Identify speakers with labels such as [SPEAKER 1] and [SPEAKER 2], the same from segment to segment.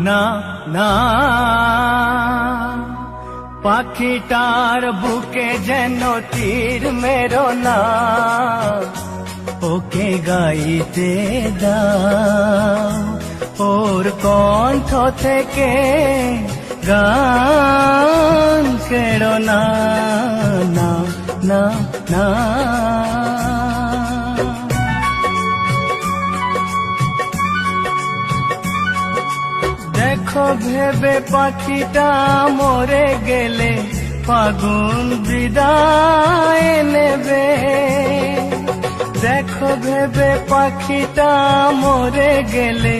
[SPEAKER 1] না না পাখিটার বুকে যেন তীর মেরো না, ওকে গাইতে দাও, ওর কণ্ঠ থেকে গান কেড়ো না, না না না। দেখো ভেবে পাখিটা মরে গেলে ফাগুন বিদায় নেবে, দেখো ভেবে পাখিটা মরে গেলে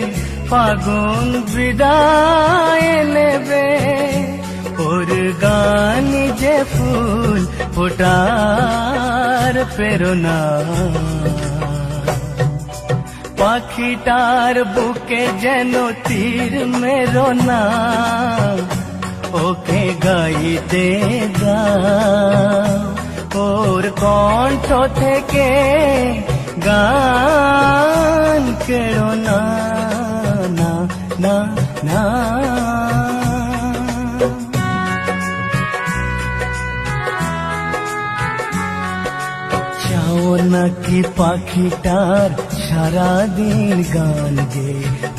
[SPEAKER 1] ফাগুন বিদায় নেবে, ওর গান যে ফুল ফোটার প্রেরণা, পাখিটার বুকে যেন তীর মেরো না, ওকে গাইতে দাও, ওর কণ্ঠ থেকে গান কেড়ো না, না না না। চাও নাকি পাখিটার সারাদিন গান গে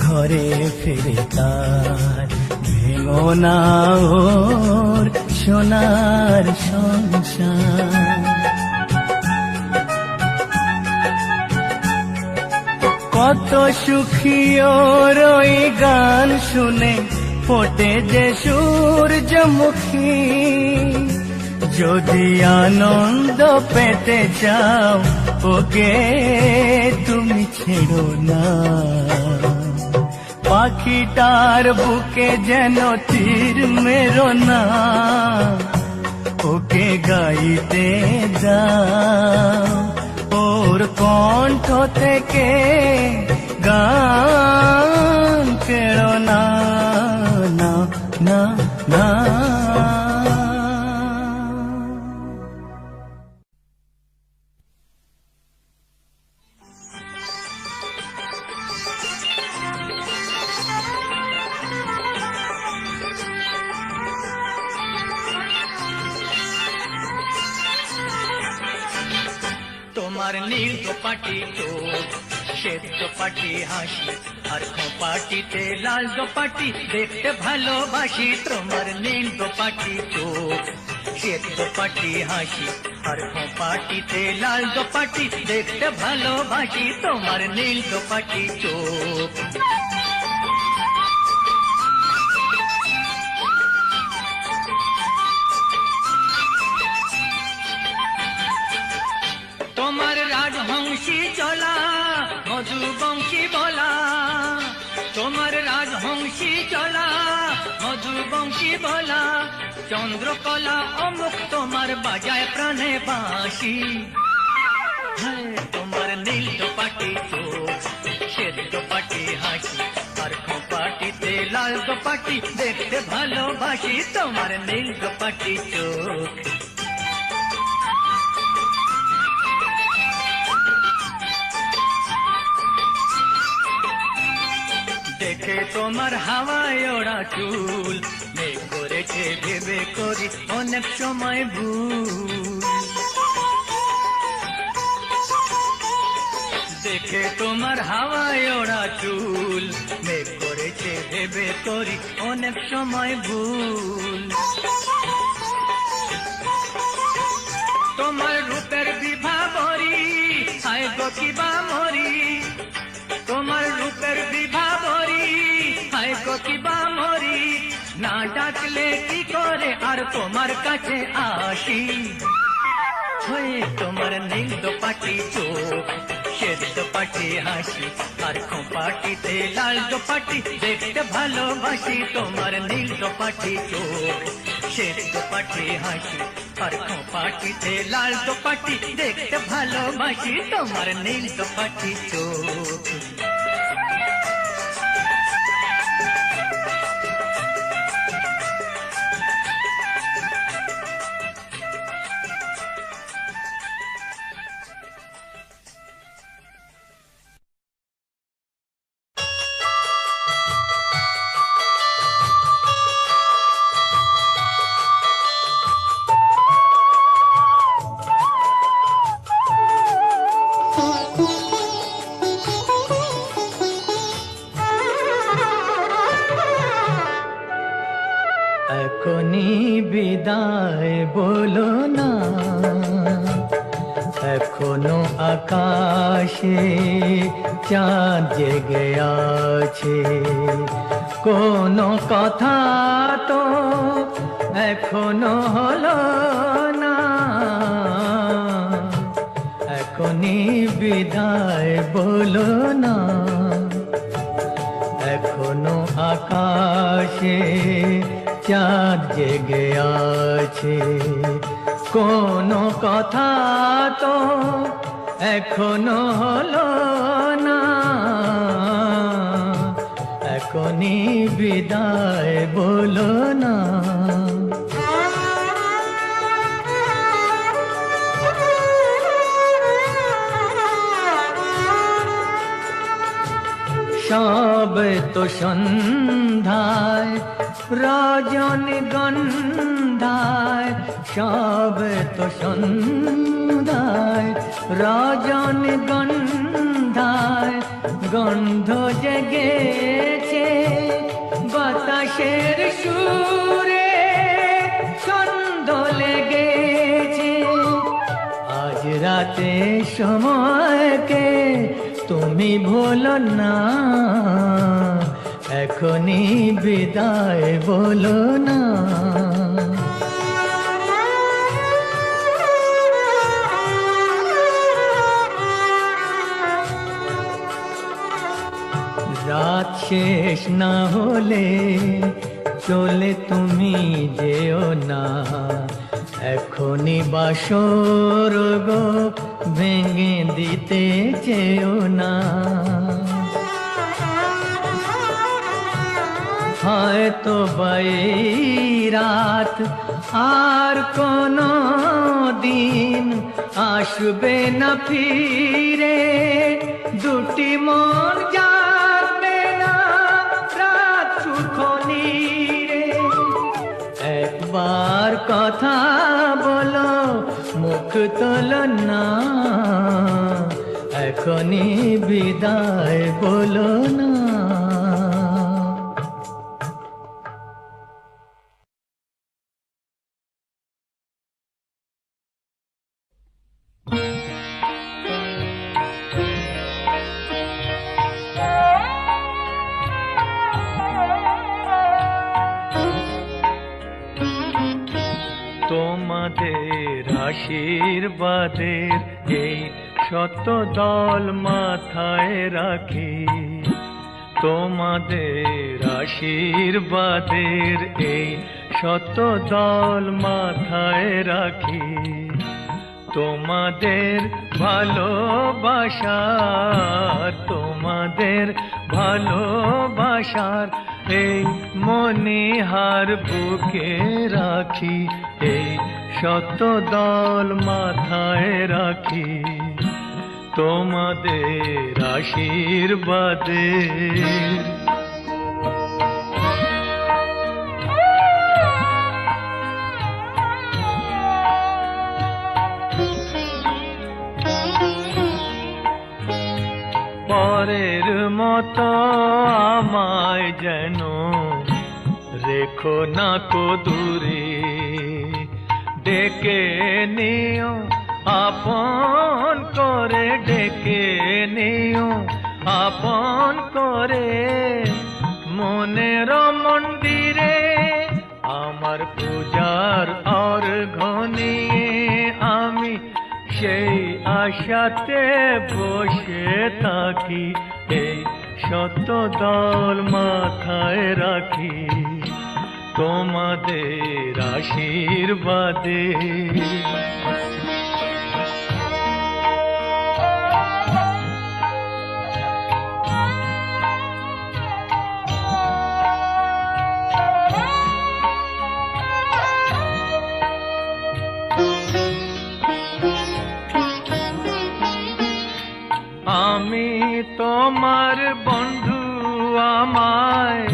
[SPEAKER 1] ঘরে ফিরে তার, ভেঙো না ওর সোনার সংসার। কত সুখী ওর ওই গান শুনে ফোটে যে সূর্যমুখী, যদি আনন্দ পেতে চাও ওকে তুমি ছেড়ো না, পাখিটার বুকে যেন তীর মেরো না, ওকে গাইতে দাও, ওর কণ্ঠ থেকে গান কেড়ো না, না না না।
[SPEAKER 2] তোমার নীল দোপাটি চোখ, শ্বেত দোপাটি হাসি, আর খোপাটিতে লাল দোপাটি দেখতে ভালোবাসি। তোমার নীল দোপাটি চোখ, শ্বেত দোপাটি হাসি, আর খোপাটিতে লাল দোপাটি দেখতে ভালোবাসি। তোমার নীল দোপাটি চোখ। তোমার রাজহংসী চলা, মধুবংশী বলা, তোমার রাজহংসী চলা, মধুবংশী বলা, চন্দ্রকলা অমুক তোমার বাজায় প্রাণে বাঁশি। তোমার নীল দোপাটি চোখ, শ্বেত দোপাটি হাসি, আর খোপাটিতে লাল দোপাটি দেখতে ভালোবাসি। তোমার নীল দোপাটি চোখ। দেখে তোমার হাওয়ায় ওড়া চুল, মেঘ করেছে ভেবে করি অনেক সময় ভুল। দেখে তোমার হাওয়ায় ওড়া চুল, মেঘ করেছে ভেবে করি অনেক সময় ভুল। তোমার রূপের বিভাবরী, হায় গো কিবা মরি, তোমার রূপের বিভাবরী, হায় গো কিবা মরি, না ডাকলে কি করে আর তোমার কাছে আসি। হয়ে তোমার নীল দোপাটি চোখ, শ্বেত দোপাটি হাসি, আর খোপাটিতে লাল দোপাটি দেখতে ভালোবাসি। তোমার নীল দোপাটি চোখ, শ্বেত দোপাটি হাসি, আর খোপাটিতে লাল দোপাটি দেখতে ভালোবাসি। তোমার নীল দোপাটি চোখ।
[SPEAKER 1] এখনো আকাশে চাঁদ জেগে আছে, কোনো কথা তো এখনো হলো না, এখনই বিদায় বলো না। এখনো আকাশে চাঁদ জেগে আছে, কোনো কথা তো এখনো হলো না, এখনই বিদায় বলো না। সব তো সন্ধ্যায় রজনীগন্ধায়, সব তো সন্ধ্যায় রজনীগন্ধায় গন্ধ জেগেছে, বাতাসের সুরে ছন্দ লেগেছে। আজ রাতে সময়কে তুমি ভুলো না, এখনই বিদায় বলো না। রাত শেষ না হলে চলে তুমি যেও না, এখনই বাসর গো ভেঙে দিতে চেও না। হয়তো বাই রাত আর কোনো দিন আসবে না ফিরে, দুটি মন যাবে না রাত সুখনীরে। একবার কথা বলো মুখ তোলো না, এখনই বিদায় বলো না। তোমাদের আশীর্বাদের এই শত দল মাথায় রাখি, তোমাদের আশীর্বাদের এই শত দল মাথায় রাখি। তোমাদের ভালোবাসার, তোমাদের ভালোবাসার এই মনিহার বুকে রাখি, এই শত দল মাথায় রাখি। তোমাদের আশীর্বাদে পরের মতো আমায় যেন রেখো না কো দূরে, ডেকে নিও আপন করে, ডেকে নিও আপন করে মনের মন্দিরে। আমার পূজার অর্ঘ নিয়ে আমি সেই আশাতে বসে থাকি, এই শত দল মাথায় রাখি। তোমাদের আশীর্বাদে আমি তোমার বন্ধু, আমায়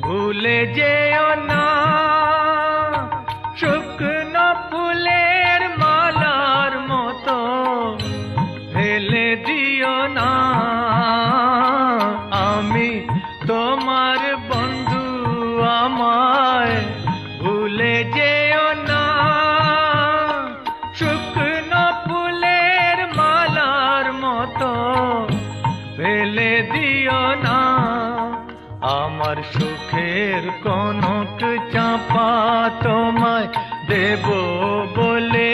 [SPEAKER 1] ভুলে যেও না। শুকনো ফুলের মালার মতো ফেলে দিও না। আমি তোমার বন্ধু, আমায় ভুলে যেও না। শুকনো ফুলের
[SPEAKER 2] দিও না আমার সুখের কনক চাপা তোমায় দেব বলে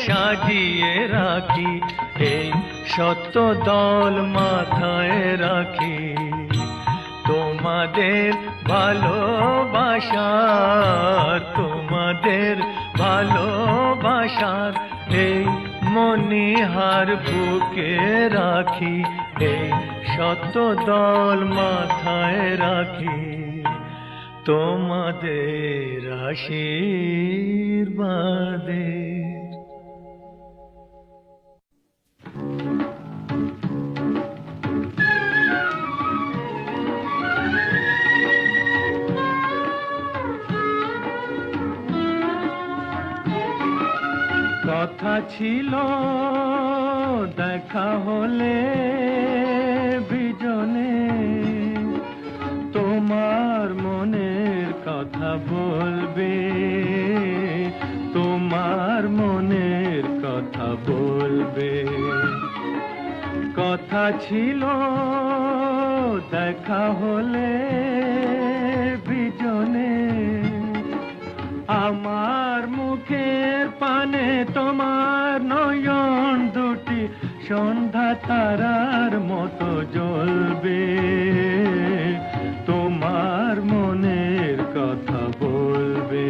[SPEAKER 2] সাজিয়ে রাখি এই সত্য দল মাথায় রাখি তোমাদের ভালোবাসার এই মনিহার বুকে রাখি এই সত্য দল মাথায় রাখি তোমাদের আশীর্বাদে কথা ছিল দেখা হলে বিজনে তোমার মনের কথা বলবে তোমার মনের কথা বলবে কথা ছিল দেখা হলে বিজনে আমার মুখের পানে তোমার নয়ন দুটি সন্ধ্যা তারার মতো জ্বলবে তোমার মনের কথা বলবে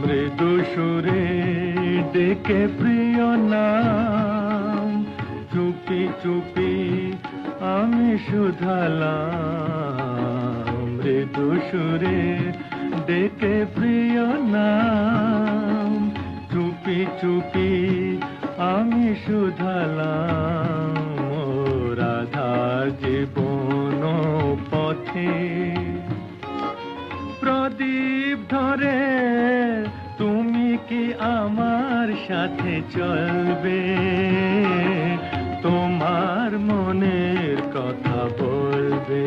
[SPEAKER 2] মৃদু সুরে ডেকে প্রিয় নাম চুপি চুপি আমি শুধালাম মৃদু সুরে ডেকে প্রিয় নাম চুপি চুপি আমি শুধালাম ও রাধা জীবন পথে প্রদীপ ধরে তুমি কি আমার সাথে চলবে তোমার মনের কথা বলবে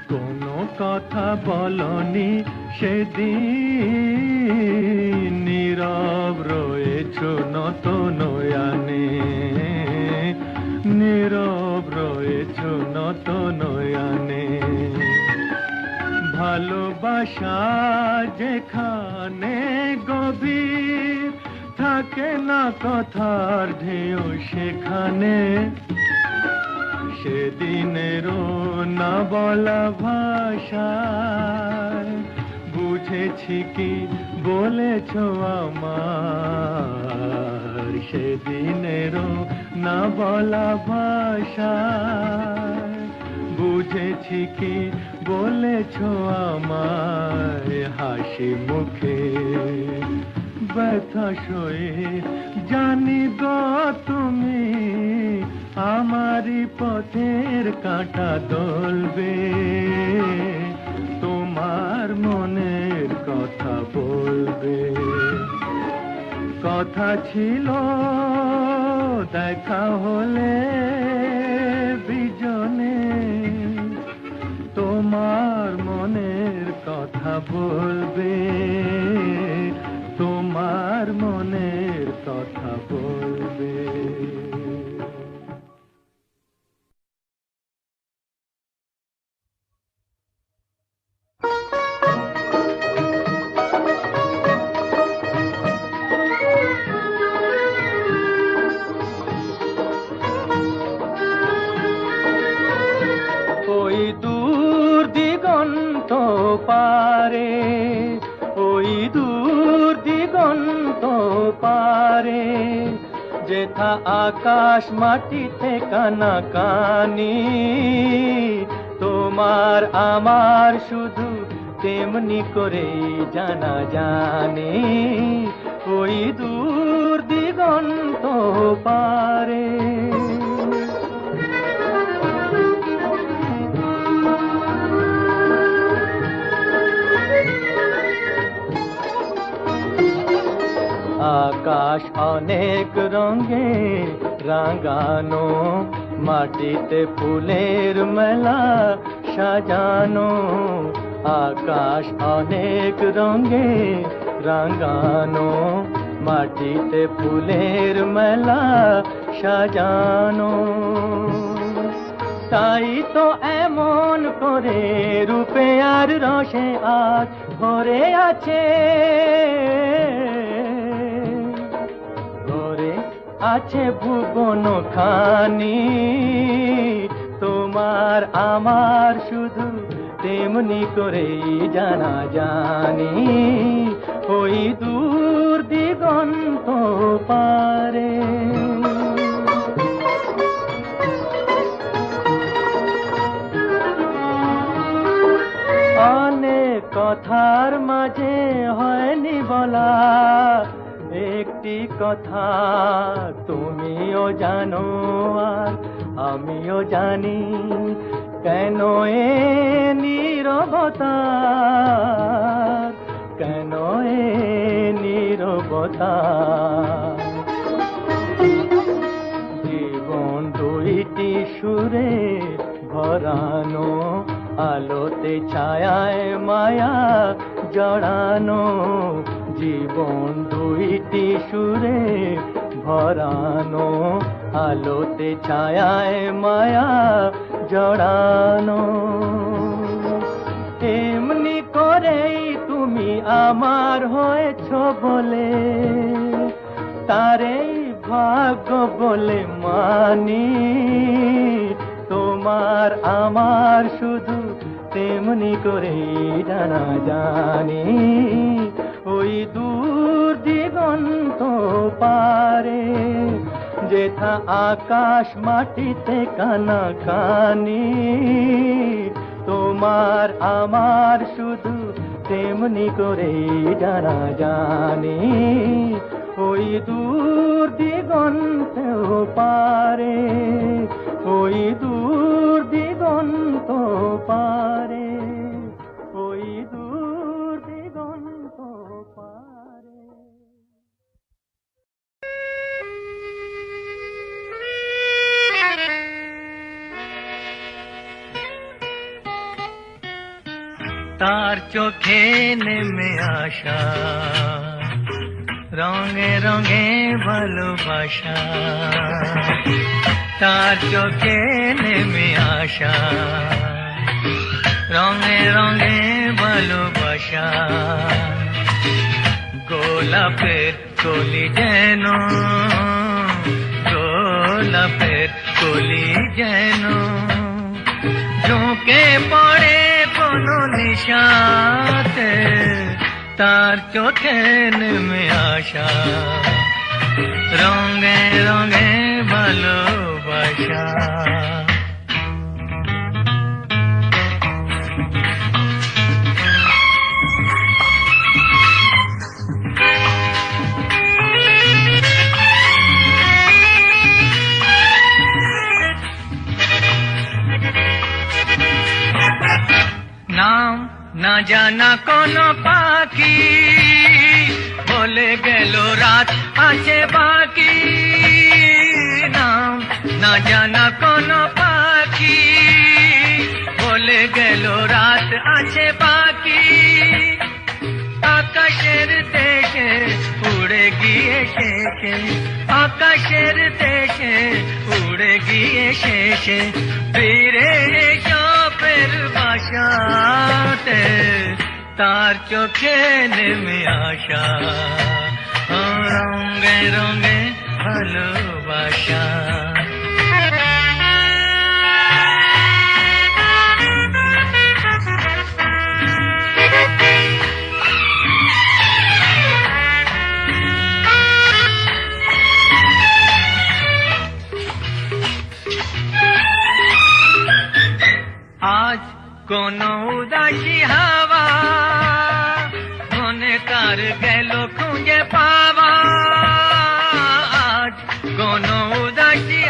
[SPEAKER 2] কোনো কথা বলনি সেদিন নীরব রয়েছ নত নয়ানে নীরব রয়েছ নত নয়ানে ভালোবাসা যেখানে গভীর থাকে না কথার ঢেউ সেখানে সেদিনেরও না বলা ভাষায় বুঝেছি কি বলেছ আমার সেদিনেরও না বলা ভাষায় বুঝেছি কি বলেছ আমায় হাসি মুখে ব্যথা সয়ে জানি গো তুমি আমারই পথের কাঁটা দলবে তোমার মনের কথা বলবে কথা ছিল দেখা হলে বিজনে তোমার মনের কথা বলবে তোমার মনের কথা বলবে ওই দূর দিগন্ত পারে ওই দূর দিগন্ত পারে যেথা আকাশ মাটিতে কানাকানি তোমার আমার শুধু তেমনি করেই জানা জানে ওই দূর দিগন্ত পারে
[SPEAKER 1] আকাশ অনেক রঙে রাঙানো, মাটিতে ফুলের মেলা সাজানো। আকাশ অনেক রঙে রাঙানো, মাটিতে ফুলের মেলা সাজানো। তাই তো এমন করে রূপে আর রসে আজ ভরে আছে, ভরে আছে ভুবন খানি। তোমার আমার শুধু তেমনি করেই জানা জানি, ওই দূর দিগন্ত পারে। অনেক কথার মাঝে হয়নি বলা একটি কথা, তুমিও জানো আর আমিও জানি। কেন এ নীরবতা, কেন এ নীরবতা? জীবন দুইটি সুরে ভরানো, আলোতে ছায়ায় মায়া জড়ানো। জীবন দুইটি সুরে ভরানো, আলোতে ছায়ায় মায়া জড়ানো। এমনি করেই তুমি আমার হয়েছ বলে, তারেই ভাগ্য বলে মানি। তোমার আমার শুধু তেমনি করেই জানা জানি, ওই দূর দিগন্ত পারে। যেথা আকাশ মাটিতে কানাকানি, তোমার আমার শুধু তেমনি করেই জানা জানি, ওই দূর দিগন্ত পারে, ওই দূর দিগন্ত পারে, ওই দূর দিগন্ত পারে।
[SPEAKER 2] তার চোখে নেমে আসা রঙে রঙে ভালোবাসা, তার চোখে নেমে আসা রঙে রঙে ভালোবাসা। গোলাপের কলি যেন, গোলাপের কলি যেন ঝুঁকে পড়ে কোনো নিশাতে, তার চোখে নেমে আসা রঙে রঙে ভালোবাসা। নাম না জানা কোন পাখি বলে গেল রাত আছে বাকি। নাম না জানা কোন পাখি বলে গেল রাত আছে বাকি। আকাশের দেশে উড়ে গিয়ে শেষে, আকাশের দেশে উড়ে গিয়ে শেষে ফিরে সপের বাসাতে, তার চোখে নেমে আসা রঙে রঙে ভালোবাসা। আজ কোন উদাসী হাওয়া মনে কার গেল খুঁজে পাওয়া। আজ কোন উদাসী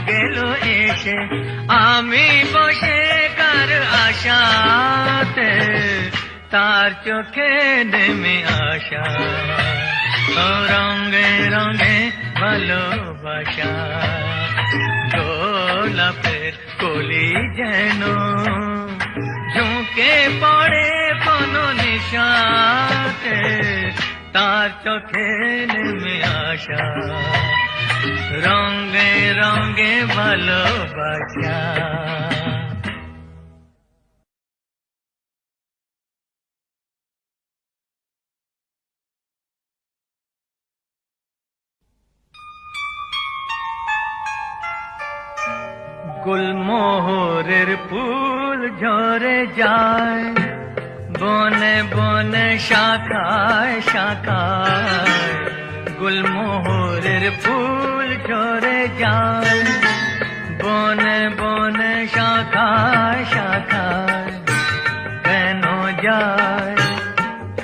[SPEAKER 2] গেল এসে, আমি বসে কার আশাতে, তার চোখে নেমে আসা রঙে রঙে ভালোবাসা। গোলাপের কলি যেন ঝুঁকে পড়ে কোন নিশাতে, তার চোখে নেমে আসা রঙে রঙে ভালোবাসা। গুলমোহরের ফুল ঝরে যায় বনে বনে শাখায় শাখায়, গুলমোহরের ফুল ঝরে যায় বনে বনে শাখায় শাখায়। কেন যায়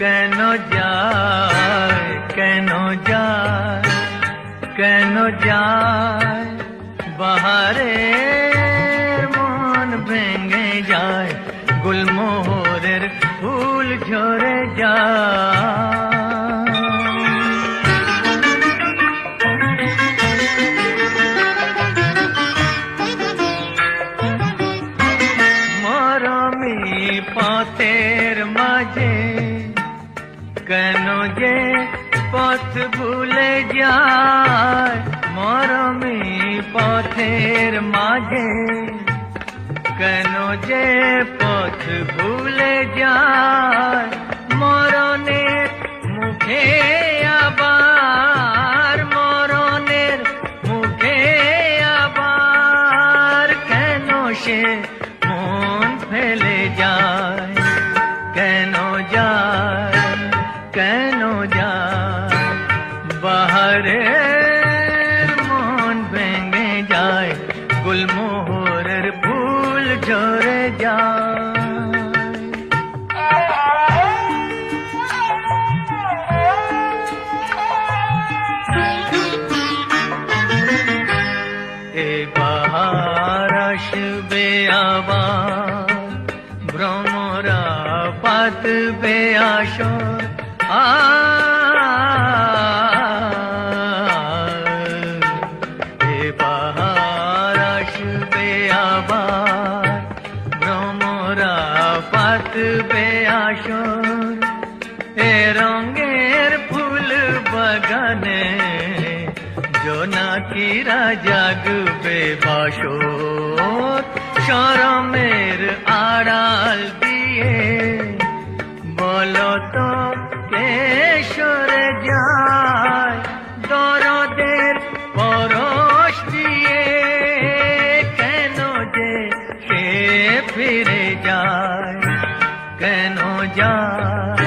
[SPEAKER 2] কেন যায় কেন যায় কেন যায়, বাহারে মন ভেঙে যায়, গুলমোহরের ফুল ঝরে যায়। মরমি পথের মাঝে কেন যে পথ ভুলে যায়, মরমি পথের মাঝে কেন যে পথ ভুলে যায়। মরণের মুখে আবার মরণের মুখে আবার কেন সে মন ফেলে যায়, কেন যায় কেন যায়, বাহারে মন ভেঙে যায়, গুলমোহরের ফুল ঝরে যায়। এ বাহার আসবে আবার, ভ্রমরা পাতবে আসর, এ বাহার আসবে আবার, ভ্রমরা পাতবে আসর। এ রঙের ফুল বাগানে জোনাকিরা জাগবে বাসর, শরমের আড়াল দিয়ে বলো তো কে সরে যায়, দরদের পরশ দিয়ে কেন যে সে ফিরে যায়, কেন যায়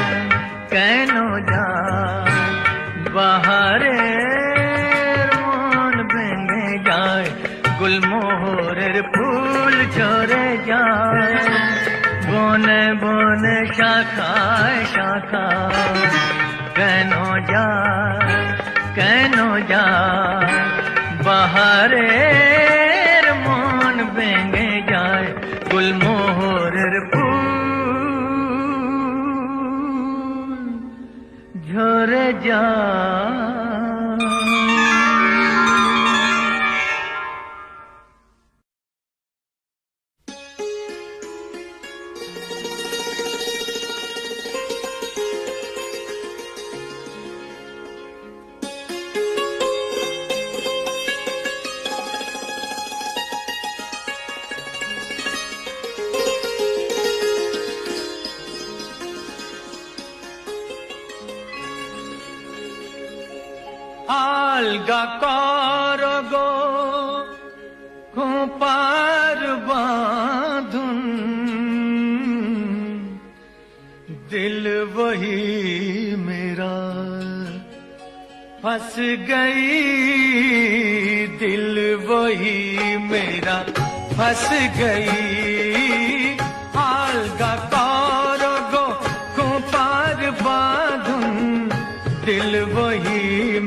[SPEAKER 2] কেন যায়, বাহারে মন ভেঙে যায়, গুলমোহরের ফুল ঝরে যায় বনে বনে শাখায় শাখায়। কেন যায় কেন যায়, বাহারে মন ভেঙে যায়, গুলমোহরের ফুল ঝরে যায়। আলগা কর গো খোপার বাঁধুন, दिल वही मेरा फंस गई, दिल वही मेरा फंस गई। आलगा करो गो खो पार बांधुन, दिल वही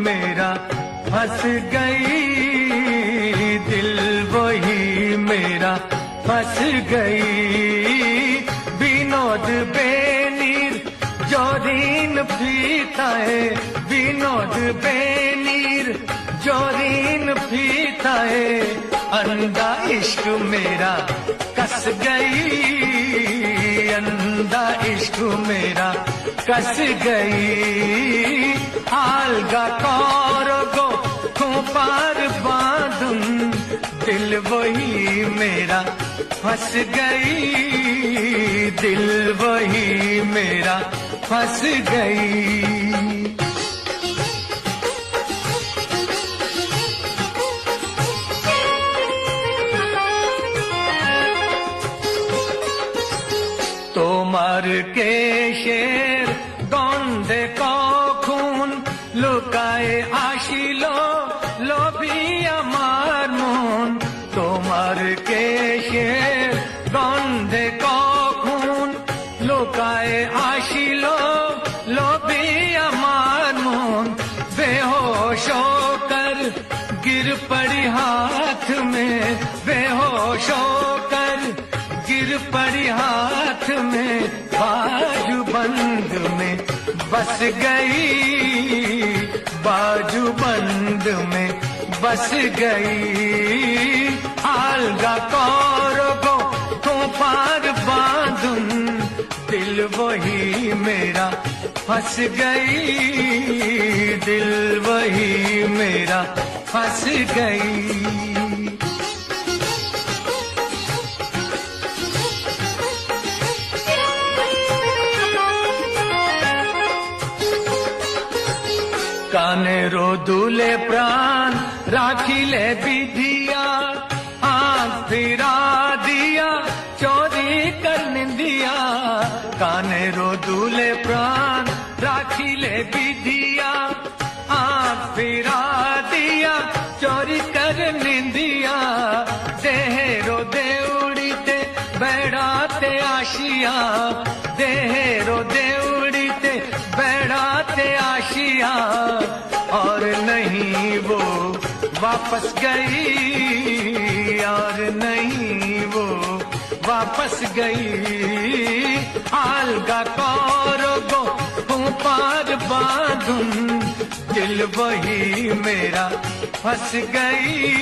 [SPEAKER 2] मेरा फंस गई, दिल फंस गई विनोद बेनीर जोरीन फीताए विनोद बेनीर जोरीन फीताए अंधा इश्क मेरा कस गई अंधा इश्क मेरा कस गई आलगा कौरगो पार बांधुन दिल वही मेरा फंस गई दिल वही मेरा फंस गई तोमर के शेर गोंदे को खून लुकाए आशिलो लोभी আমার মন তোমার কে শের গন্ধে কখন লুকায় আসিল লোভী আমার মন বেहोश होकर गिर पड़ी हाथ में बेहोश होकर गिर पड़ी हाथ में बाजू बंद में बस गई बाजू बंद में बस गई आलगा कौरगो तो पार बांधुन दिल वही मेरा फंस गई दिल वही मेरा फंस गई काने रो दूले प्राण राखिले विधिया आंख फिरा दिया चोरी करने दिया काने रो दूले प्राण राखिले विधिया आंख फिरा दिया चोरी करने दिया देहरो देउड़ी ते बैठाते आशिया देहरो देउड़ी ते बैठाते आशिया और नहीं वो वापस गई और नहीं वो वापस गई आलगा कौरगो पार बांधुन दिल वही मेरा फंस गई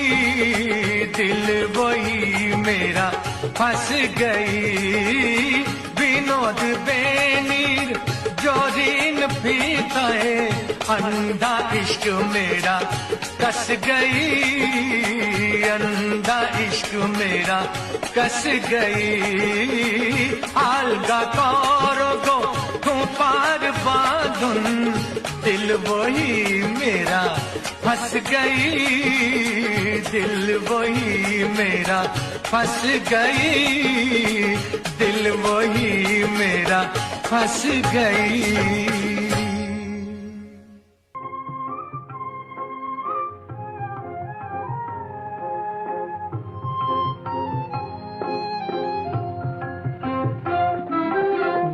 [SPEAKER 2] दिल वही मेरा फंस गई विनोद बेनीर जोरीन फीताए अंधा इश्क मेरा कस गई अंधा इश्क मेरा कस गई आलगा कौरगो पार बांधुन दिल वही मेरा फंस गई दिल वही मेरा फंस गई दिल वही मेरा फंस गई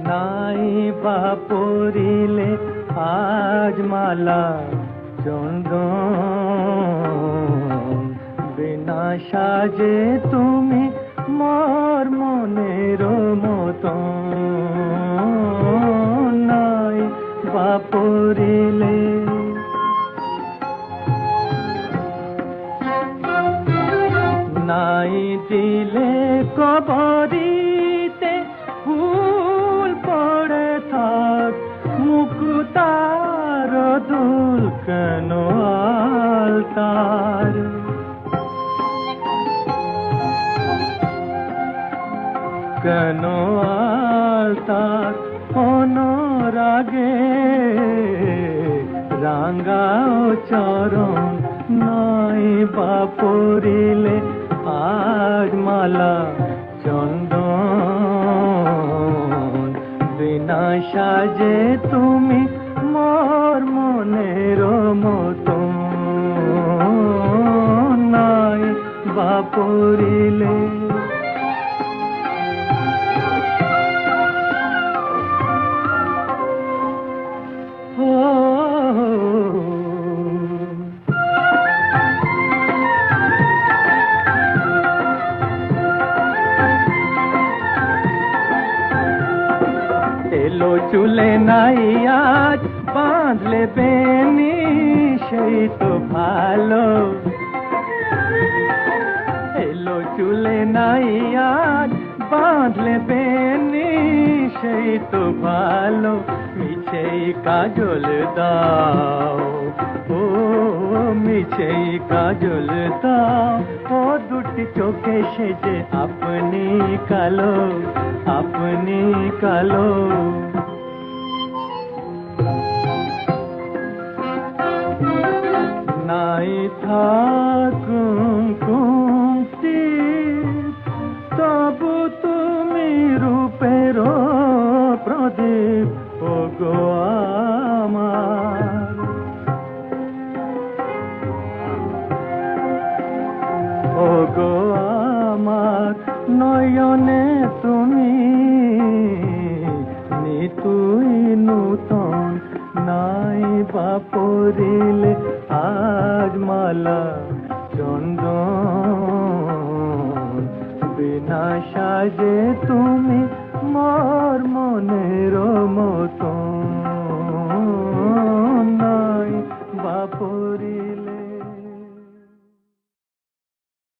[SPEAKER 1] নাই বাপরিলে আজ মালা চন্দন বিনা সাজে তুমি মোর মনের মতন নাই বাপরিলে নাই দিলে কবরিতে ফুল পড়ে থাক মুক্তার দুল কেন আলতার কেন আলতার অনুরাগে রাঙ্গাও চরণ নয় বাপরিলে আজ মালা চন্দন বিনা সাজে তুমি মোর মনের মতন নাই বাপরিলে চুলে নাই আজ বাঁধলে বেনি সেই তো ভালো এলো চুলে নাই আজ বাঁধলে বেনি সেই তো ভালো মিছেই কাজল দাও ও মিছেই কাজল দাও ও দুটি চোখে সেজে আপনি কালো নাই থাকুন কুন্তি তবু তুমি রূপের প্রদীপ ও গো আমার ও গো আমার নয়নে তুমি নিতুই নূতন নাই বা পরিলে আজ মালা চন্দন বিনা সাজে তুমি মোর মনের মতন নাই বা পরিলে